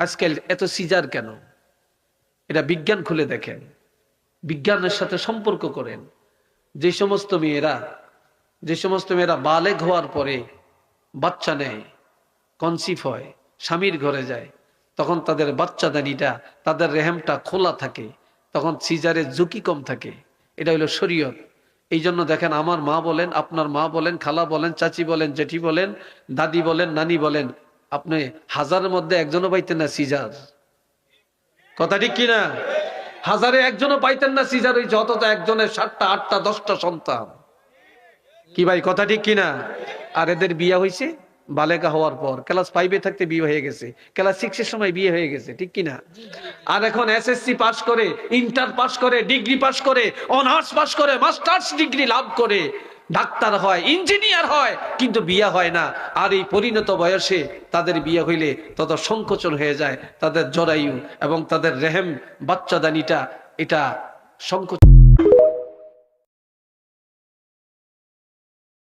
আজকাল এত সিজার কেন? এটা বিজ্ঞান খুলে দেখেন, বিজ্ঞানের সাথে সম্পর্ক করেন। যে সমস্ত মেয়েরা বালেগ হওয়ার পরে বাচ্চা নেয়, কনসিভ হয়, স্বামীর ঘরে যায়, তখন তাদের বাচ্চাদানিটা, তাদের রেহেমটা খোলা থাকে, তখন সিজারের ঝুঁকি কম থাকে। এটা হলো শরীয়ত। এই জন্য দেখেন, আমার মা বলেন, আপনার মা বলেন, খালা বলেন, চাচি বলেন, জেঠি বলেন, দাদি বলেন, নানি বলেন, আপনি হাজারের মধ্যে একজনও পাইতেন না সিজার। কথা ঠিক কিনা? হাজারে একজনও পাইতেন না সিজার হয়েছে, অথচ একজনের 7টা 8টা 10টা সন্তান। কি ভাই, কথা ঠিক কিনা? আর এদের বিয়ে হয়েছে বালেগা হওয়ার পর, ক্লাস 5-এ থাকতে বিয়ে হয়ে গেছে, ক্লাস 6-এর সময় বিয়ে হয়ে গেছে, ঠিক কিনা? আর এখন এসএসসি পাস করে, ইন্টার পাস করে, ডিগ্রি পাস করে, অনার্স পাস করে, মাস্টার্স ডিগ্রি লাভ করে ডাক্তার হয়, ইঞ্জিনিয়ার হয়, কিন্তু বিয়ে হয় না। আর এই পরিণত বয়সে তাদের বিয়ে হইলে তত সংকোচন হয়ে যায়, তাদের জরায়ু এবং তাদের রেহেম বাচ্চাদানিটা এটা সংকোচন।